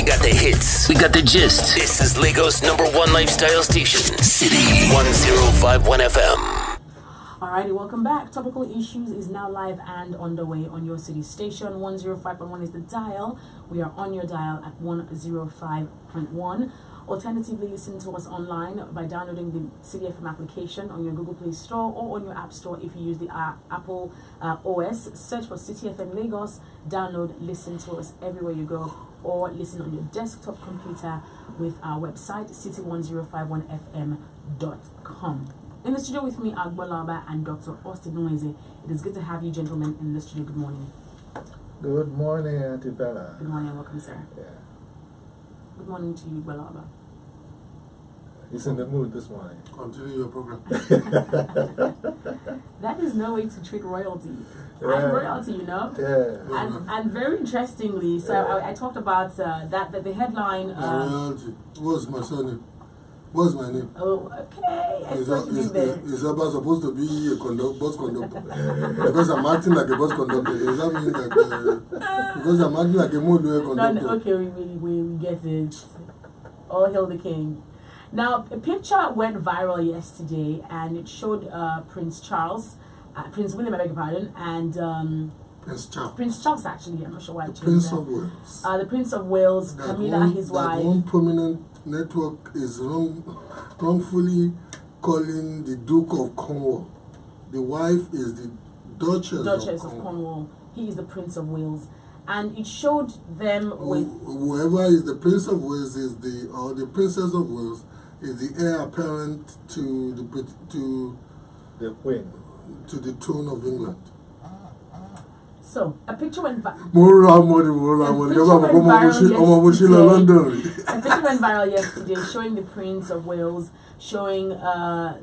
got the hits. We got the gist. This is Lagos' #1 lifestyle station, City 1051 FM. Alrighty, welcome back. Topical Issues is now live and on the way on your city station. 105.1 is the dial. We are on your dial at 105.1. Alternatively, listen to us online by downloading the City FM application on your Google Play Store or on your App Store if you use the Apple OS. Search for City FM Lagos, download, listen to us everywhere you go, or listen on your desktop computer with our website, city1051fm.com. In the studio with me are Gbola Oba and Dr. Austin Nweze. It is good to have you gentlemen in the studio. Good morning. Good morning, Auntie Bella. Good morning and welcome, sir. Yeah. Good morning to you, Gbola Oba. He's in the mood this morning. Continue your program. That is no way to treat royalty. Yeah. I'm royalty, you know? Yeah. And very interestingly, so I talked about that the headline... royalty. What's my surname? What's my name? Oh, okay. I Is thought you did there. Oba supposed to be a bus conductor? Because I'm acting like a bus conductor. Does that mean that because I'm acting like a motorway conductor? No, okay, we get it. All hail the king. Now, a picture went viral yesterday, and it showed Prince William, I beg your pardon, and Prince Charles, actually. I'm not sure why I changed Prince that. of Wales. The Prince of Wales, Camilla, his wife. One prominent network is wrongfully calling the Duke of Cornwall. The wife is the Duchess of Cornwall. He is the Prince of Wales. And it showed them with... Whoever is the Prince of Wales or the Princess of Wales is the heir apparent to the Queen. To the throne of England. So, a picture went viral. A picture went viral yesterday showing the Prince of Wales, showing a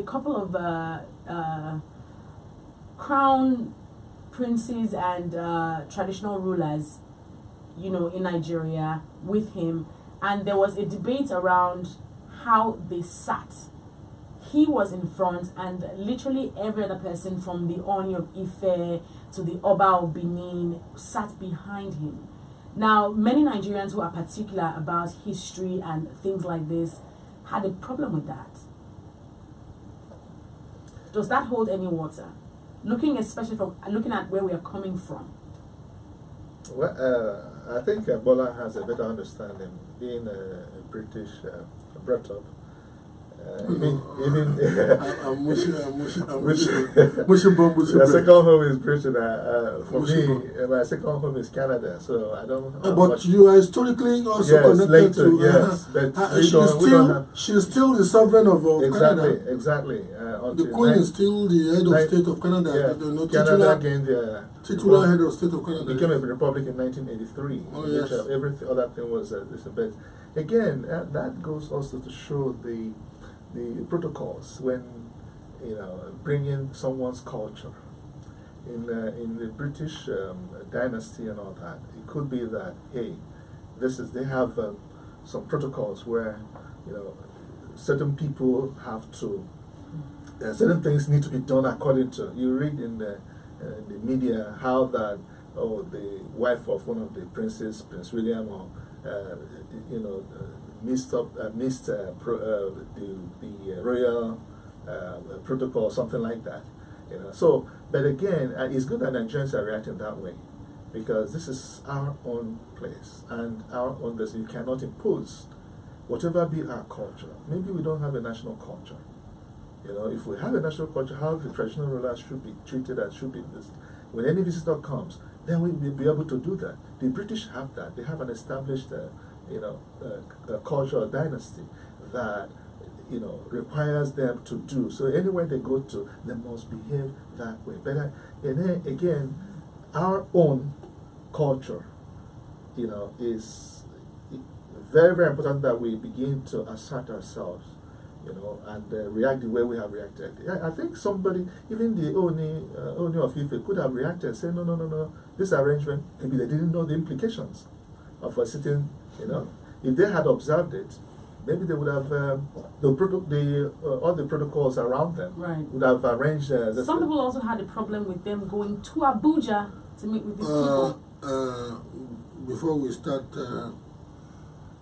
couple of crown princes and traditional rulers, in Nigeria with him, and there was a debate around how they sat. He was in front, and literally every other person from the Oni of Ife to the Oba of Benin sat behind him. Now, many Nigerians who are particular about history and things like this had a problem with that. Does that hold any water? Looking at where we are coming from. Well, I think Bola has a better understanding, being a British brought up. The second home is Britain. For me, my second home is Canada. So I don't. But you are historically also connected to. Yes, but she's still the sovereign of Canada. Exactly. The Queen is still the head of state of Canada. Yeah, Canada gained the titular head of state of Canada. Became a republic in 1983. Oh yes. Every other thing was but again, that goes also to show the protocols when bringing someone's culture in the British dynasty and all that. It could be that they have some protocols where certain people have to certain things need to be done according to. You read in the media how that the wife of one of the princes, Prince William, or missed the royal protocol, something like that. So, but again, it's good that Nigerians are reacting that way, because this is our own place and our own place. You cannot impose whatever be our culture. Maybe we don't have a national culture. If we have a national culture, how the traditional rulers should be treated and should be this. When any visitor comes, then we will be able to do that. The British have that. They have an established cultural dynasty that requires them to do. So anywhere they go to, they must behave that way. But then again, our own culture, is very, very important that we begin to assert ourselves, and react the way we have reacted. I think somebody, even the Oni of Ife, could have reacted and said, no, this arrangement, maybe they didn't know the implications of a sitting. If they had observed it, maybe they would have all the protocols around them would have arranged. Some people also had a problem with them going to Abuja to meet with these people. before we start,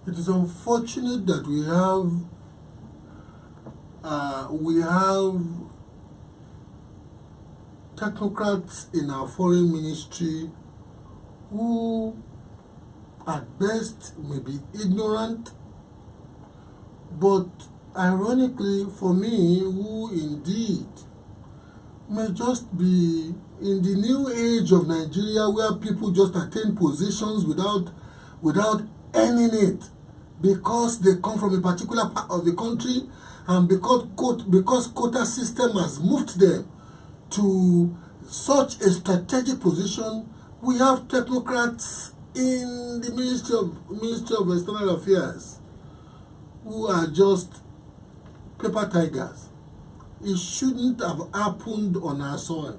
it is unfortunate that we have technocrats in our foreign ministry who at best may be ignorant, but ironically for me, who indeed may just be in the new age of Nigeria where people just attain positions without earning it because they come from a particular part of the country and because quota system has moved them to such a strategic position. We have technocrats in the Ministry of External Affairs who are just paper tigers. It shouldn't have happened on our soil.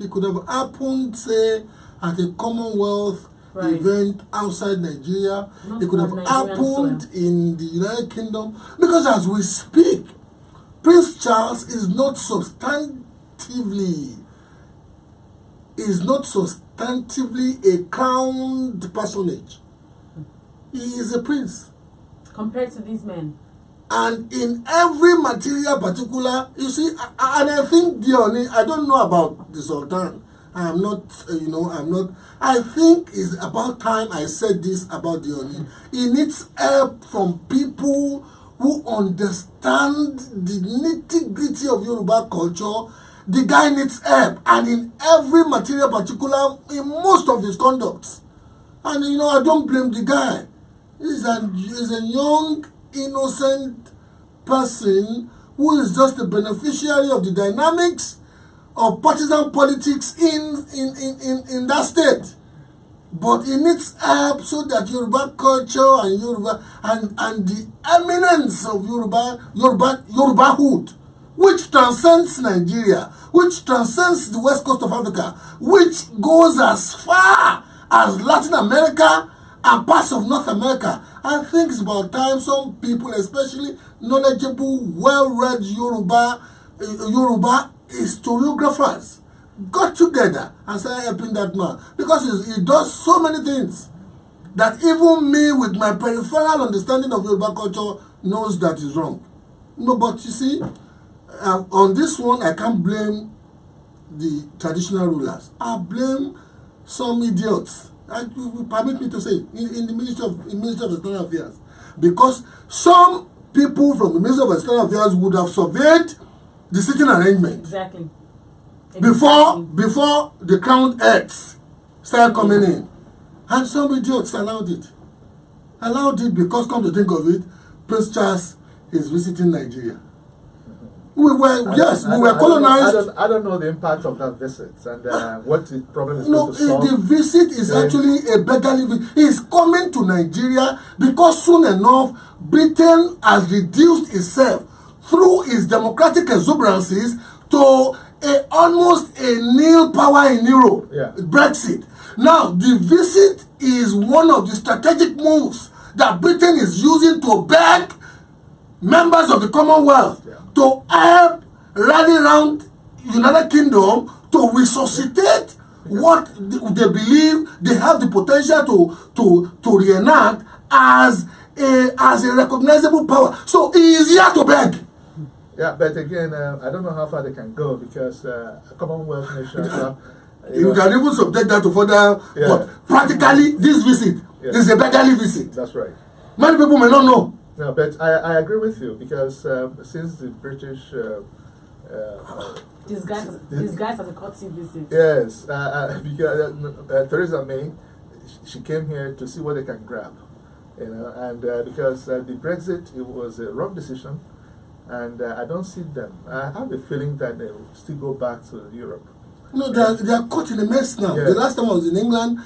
It could have happened, say, at a Commonwealth event outside Nigeria. It could have happened in the United Kingdom. Because as we speak, Prince Charles is not substantively a crowned personage. He is a prince. Compared to these men. And in every material particular, you see, and I think, Diony, I don't know about the Sultan. I think it's about time I said this about Diony. He needs help from people who understand the nitty-gritty of Yoruba culture. The guy needs help, and in every material particular, in most of his conducts. And I don't blame the guy. He's a young, innocent person who is just a beneficiary of the dynamics of partisan politics in that state. But he needs help so that Yoruba culture and and the eminence of Yorubahood, which transcends Nigeria, which transcends the west coast of Africa, which goes as far as Latin America and parts of North America. I think it's about time some people, especially knowledgeable, well-read Yoruba historiographers, got together and started helping that man. Because he does so many things that even me, with my peripheral understanding of Yoruba culture, knows that is wrong. No, but you see, on this one, I can't blame the traditional rulers. I blame some idiots. Permit me to say, in the Ministry of External Affairs, because some people from the Ministry of External Affairs would have surveyed the sitting arrangement Exactly. before the crowned heads started coming in, and some idiots allowed it because, come to think of it, Prince Charles is visiting Nigeria. We were colonized. I don't know the impact of that visit and what the problem is going to solve. The visit is actually a beggarly visit. He's coming to Nigeria because soon enough, Britain has reduced itself through its democratic exuberances to almost a nil power in Europe. Brexit. Now, the visit is one of the strategic moves that Britain is using to beg members of the Commonwealth to help rally around United Kingdom to resuscitate what they believe they have the potential to reenact as a recognizable power. So he is here to beg. Yeah, but again, I don't know how far they can go because Commonwealth nations. You can even subject that to further. But practically, this visit is a beggarly visit. That's right. Many people may not know. No, but I agree with you because since the British disguised as a courtesy visit. Yes, because Theresa May, she came here to see what they can grab, and because the Brexit, it was a wrong decision, and I don't see them. I have a feeling that they will still go back to Europe. No, they are caught in a mess now. The last time I was in England,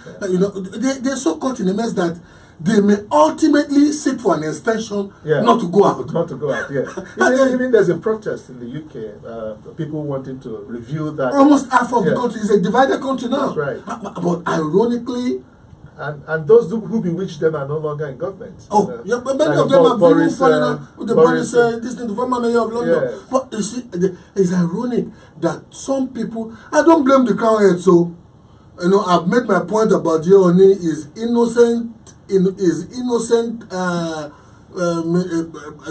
they're so caught in a mess that they may ultimately seek for an extension not to go out. Not to go out, even there's a protest in the UK, people wanting to review that. Almost half of the country is a divided country now. That's right. But ironically... And those who bewitched them are no longer in government. But many of them have been falling out with the Boris, this thing, the former mayor of London. Yes. But you see, it's ironic that some people... I don't blame the crown head, so... You know, I've made my point about Yeoni is innocent, a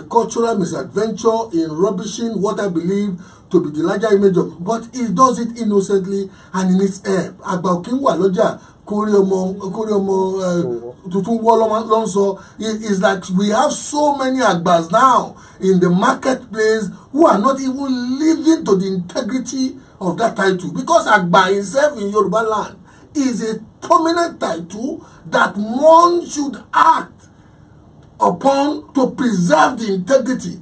cultural misadventure in rubbishing what I believe to be the larger image of, but he does it innocently and in its air. Agba Okinwa Loja Kuriomo Tutun Wolonso is like we have so many Agbas now in the marketplace who are not even living to the integrity of that title, because Agba himself in Yoruba land is a prominent title that one should act upon to preserve the integrity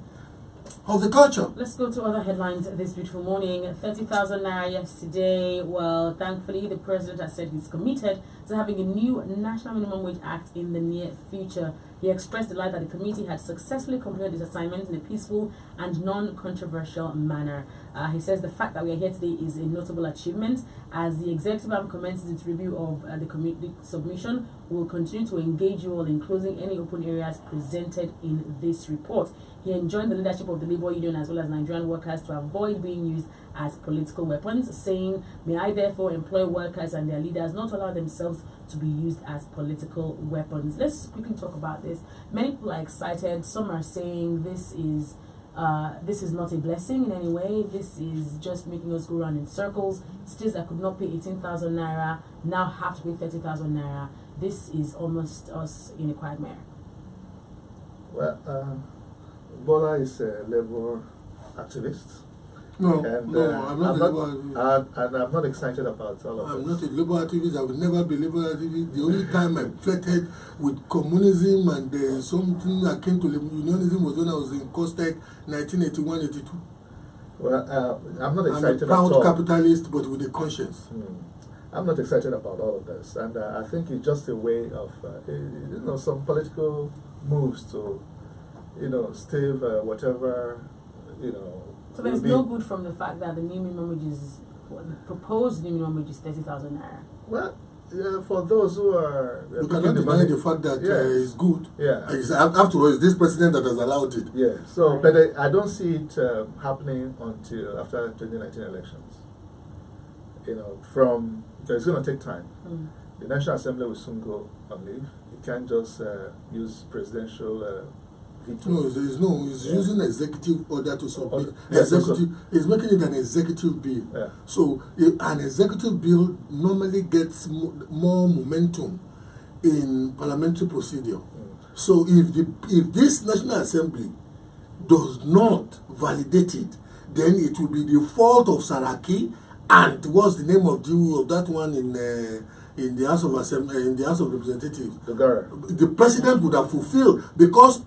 of the culture. Let's go to other headlines this beautiful morning. 30,000 naira yesterday. Well, thankfully, the president has said he's committed to having a new National Minimum Wage Act in the near future. He expressed delight that the committee had successfully completed its assignment in a peaceful and non-controversial manner. He says the fact that we are here today is a notable achievement. As the executive arm commences its review of the committee submission, we will continue to engage you all in closing any open areas presented in this report. He enjoined the leadership of the Labour Union as well as Nigerian workers to avoid being used as political weapons, saying, "May I therefore employ workers and their leaders not allow themselves to be used as political weapons." Let's quickly talk about this. Many people are excited. Some are saying this is not a blessing in any way. This is just making us go around in circles. States that could not pay 18,000 naira now have to pay 30,000 naira. This is almost us in a quagmire. Well, Bola is a Labour activist. No, And, I'm not a Labour activist. and I'm not excited about all of I'm this. not a Labour activist. I will never be Labour activist. The only time I flirted with communism and something akin to unionism was when I was in Costec, 1981-82. Well, I'm not I'm a excited at proud all. capitalist, but with a conscience. I'm not excited about all of this, and I think it's just a way of, some political moves to, stave whatever, So there's will be- no good from the fact that the new minimum wage is, the proposed new minimum wage is 30,000 naira. Well, for those who are You cannot deny the fact that it's good. Yeah. After all, it's this president that has allowed it. Yeah. So, Right. but I don't see it happening until after 2019 elections. It's going to take time. The National Assembly will soon go on leave. You can't just use presidential veto. No, there is no. He's using executive order to submit. Yes, He's making it an executive bill. Yeah. So an executive bill normally gets more momentum in parliamentary procedure. So if this National Assembly does not validate it, then it will be the fault of Saraki and what's the name of that one in the House of Assembly, in the House of Representatives. The president would have fulfilled, because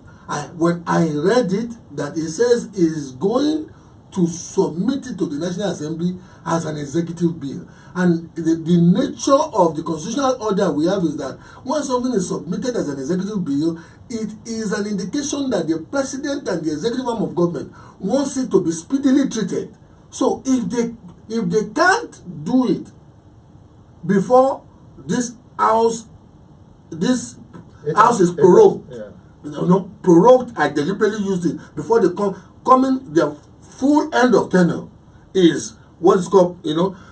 when I read it, that it says is going to submit it to the National Assembly as an executive bill. And the nature of the constitutional order we have is that when something is submitted as an executive bill, it is an indication that the president and the executive arm of government wants it to be speedily treated. So if they can't do it before this house is prorogued, prorogued, I deliberately used it, before they come in their full end of tenure is what is called,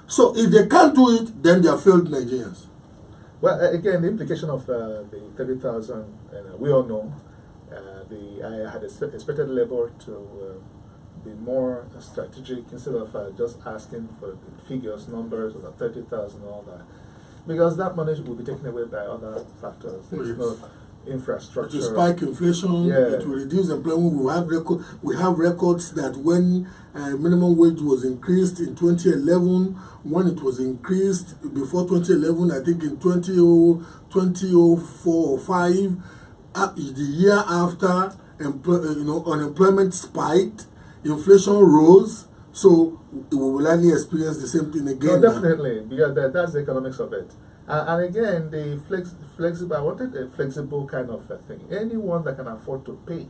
So if they can't do it, then they are failed Nigerians. Well, again, the implication of the 30,000, we all know. I had expected Labour to be more strategic instead of just asking for figures, numbers, or 30,000 and all that, because that money will be taken away by other factors. There's no infrastructure. To spike inflation, it will reduce employment. We have records that when minimum wage was increased in 2011, when it was increased before 2011, I think in 2004 or 5, the year after, unemployment spiked, inflation rose, so we will likely experience the same thing again. No, definitely, because that's the economics of it. And again, the flexible, I wanted a flexible kind of thing. Anyone that can afford to pay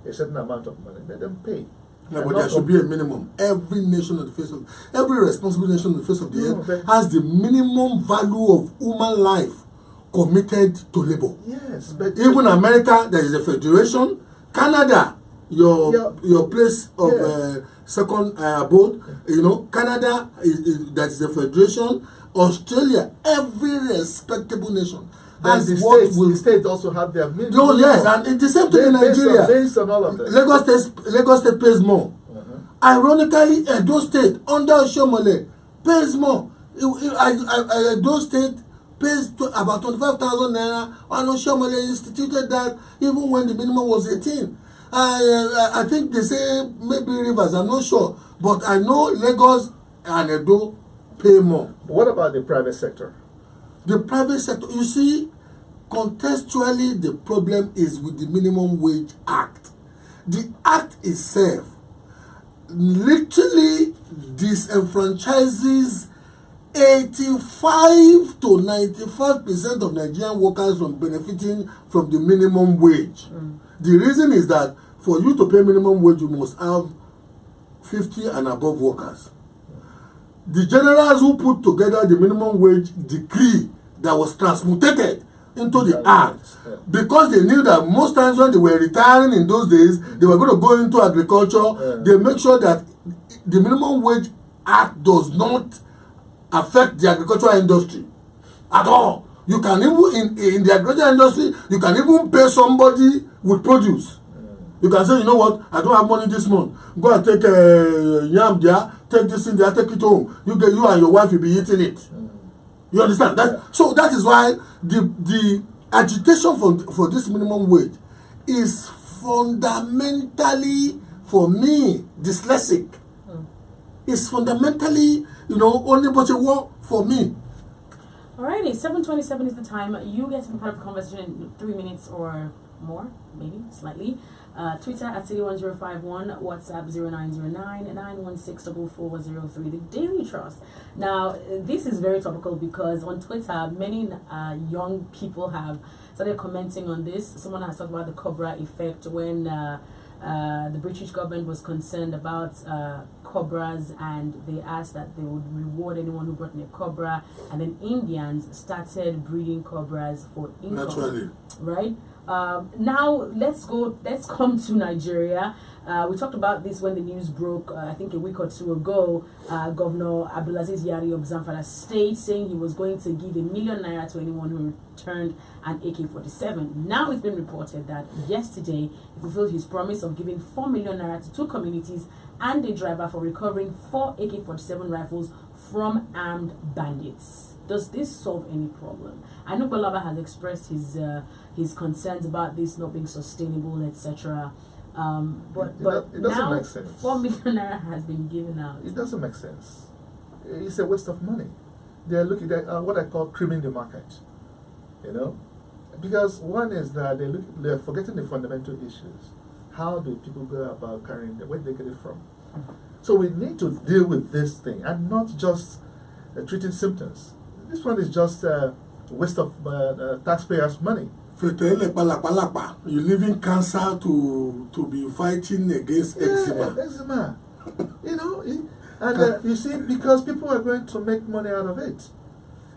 a certain amount of money, let them pay. Yeah, but there should be a minimum. Every responsible nation on the face of the earth has the minimum value of human life committed to labor. Yes, but even America, there is a federation. Canada, your place of second abode, Canada that is a federation, Australia, every respectable nation. Then As the what states also have their minimum. Oh yes, and it's the same thing in Nigeria. Based on all of this. Lagos State pays more. Ironically, Edo State under Oshomole pays more. Edo State pays about 25,000 naira, and Oshomole instituted that even when the minimum was 18. I think they say maybe Rivers, I'm not sure, but I know Lagos and Edo pay more. But what about the private sector? The private sector, you see, contextually the problem is with the Minimum Wage Act. The act itself literally disenfranchises 85 to 95% of Nigerian workers from benefiting from the minimum wage. The reason is that for you to pay minimum wage, you must have 50 and above workers. The generals who put together the minimum wage decree that was transmutated into the act, because they knew that most times when they were retiring in those days, they were going to go into agriculture. They make sure that the minimum wage act does not affect the agricultural industry at all. You can even in the agricultural industry, you can even pay somebody with produce. You can say, you know what, I don't have money this month. Go and take yam there, take this in there, take it home. You and your wife will be eating it. You understand that? So that is why the agitation for this minimum wage is fundamentally, for me, dyslexic. It's fundamentally, only but a war for me. Alrighty, 7:27 is the time. You get some part of the conversation in 3 minutes or more, maybe slightly. Twitter at City1051, WhatsApp 0909-916-4403, the Daily Trust. Now, this is very topical because on Twitter, many young people have started commenting on this. Someone has talked about the Cobra effect when the British government was concerned about cobras, and they asked that they would reward anyone who brought in a cobra, and then Indians started breeding cobras for income. Naturally. Right? Now let's come to Nigeria. We talked about this when the news broke, I think a week or two ago. Governor Abdulaziz Yari of Zamfara State saying he was going to give ₦1 million to anyone who returned an AK-47. Now it's been reported that yesterday he fulfilled his promise of giving ₦4 million to 2 communities and a driver for recovering 4 AK-47 rifles from armed bandits. Does this solve any problem? I know Gbola Oba has expressed his concerns about this not being sustainable, etc. But it doesn't now make sense. ₦4 million has been given out. It doesn't make sense. It's a waste of money. They are looking at what I call creaming the market. Because one is that they're forgetting the fundamental issues. How do people go about carrying them? Where do they get it from? So we need to deal with this thing and not just treating symptoms. This one is just a waste of taxpayers' money. You living cancer to be fighting against eczema. Eczema. And you see, because people are going to make money out of it.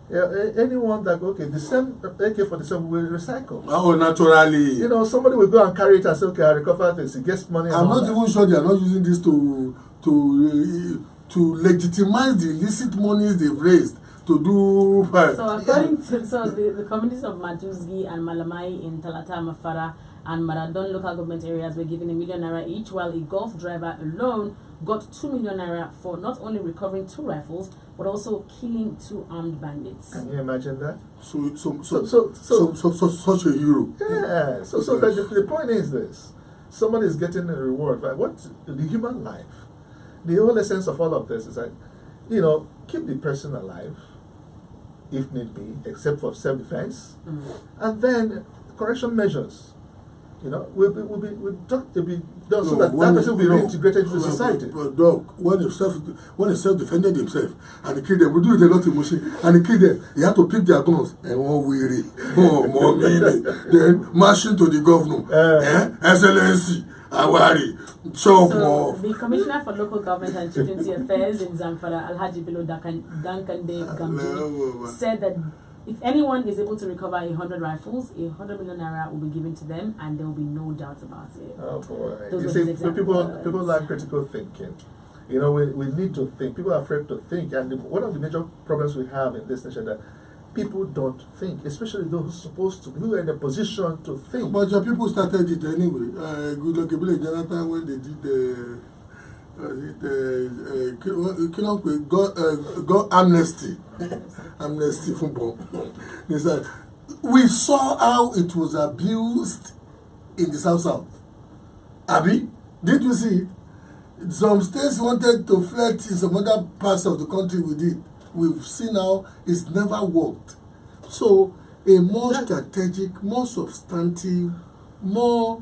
Anyone that the same AK-47 will recycle. Oh, naturally. Somebody will go and carry it and say, okay, I recover this. He gets money. I'm not even sure they are not using this to legitimize the illicit monies they've raised to do. So according to the communities of Maduzgi and Malamai in Talata, Mafara, and Maradon local government areas were given ₦1 million each, while a Gulf driver alone got ₦2 million for not only recovering 2 rifles but also killing 2 armed bandits. Can you imagine that? So such a hero. Yeah. So the point is this: someone is getting a reward. But what the human life? The whole essence of all of this is that keep the person alive, if need be, except for self-defense, and then correction measures. Will be done so that person will be reintegrated into society. But dog, when he self-defended himself and he killed them, we do it a lot of emotion, and he killed them, he had to pick their guns and one weary, more meaning, then march into the governor, Excellency, Awari, chop more. The Commissioner for Local Government and Chieftaincy Affairs in Zamfara, Alhaji Bello Dankande Gambi, said that if anyone is able to recover 100 rifles, ₦100 million will be given to them, and there will be no doubt about it. Oh boy! Those You see, people lack critical thinking. You know, we need to think. People are afraid to think, and one of the major problems we have in this nation that people don't think, especially those supposed to, who are in a position to think. But your people started it anyway. Good luck, Jonathan, when they did God amnesty, amnesty football. He said, we saw how it was abused in the South. Abi, did you see it? Some states wanted to flirt in some other parts of the country with it. We've seen how it's never worked. So a more strategic, more substantive, more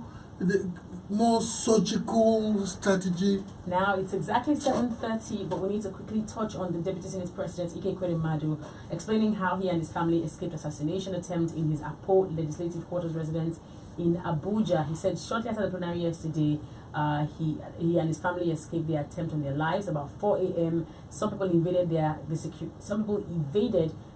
surgical strategy. Now it's exactly 7:30, but we need to quickly touch on the Deputy Senate President Okojie Madu, explaining how he and his family escaped assassination attempt in his Apo Legislative Quarters residence in Abuja. He said shortly after the plenary yesterday, he and his family escaped the attempt on their lives. About 4 a.m., some people evaded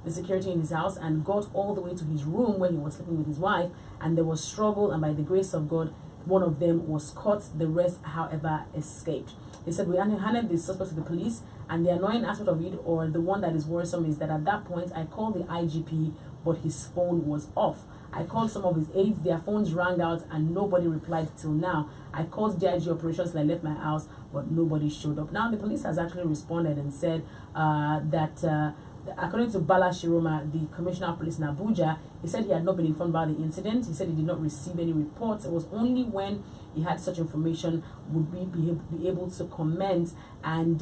the security in his house and got all the way to his room where he was sleeping with his wife. And there was struggle, and by the grace of God, one of them was caught. The rest, however, escaped. They said we handed the suspect to the police, and the annoying aspect of it, or the one that is worrisome, is that at that point I called the IGP, but his phone was off. I called some of his aides, their phones rang out, and nobody replied till now. I called DIG operations till I left my house, but nobody showed up. Now the police has actually responded and said that according to Bala Shiroma, the Commissioner of Police in Abuja, he said he had not been informed about the incident. He said he did not receive any reports. It was only when he had such information would we be able to comment. And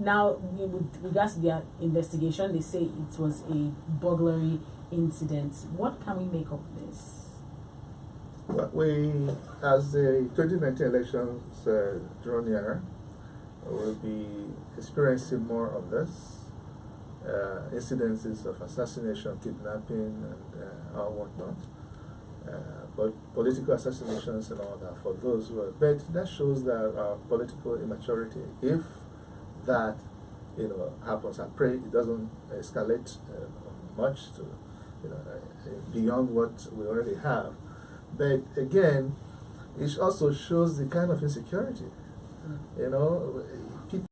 now, with regards to their investigation, they say it was a burglary incident. What can we make of this? Well, we, as the 2019 elections draw nearer, will be experiencing more of this. Incidences of assassination, kidnapping, and all whatnot. But political assassinations and all that for those who are. But that shows that political immaturity, if that happens, I pray it doesn't escalate much to beyond what we already have. But again, it also shows the kind of insecurity.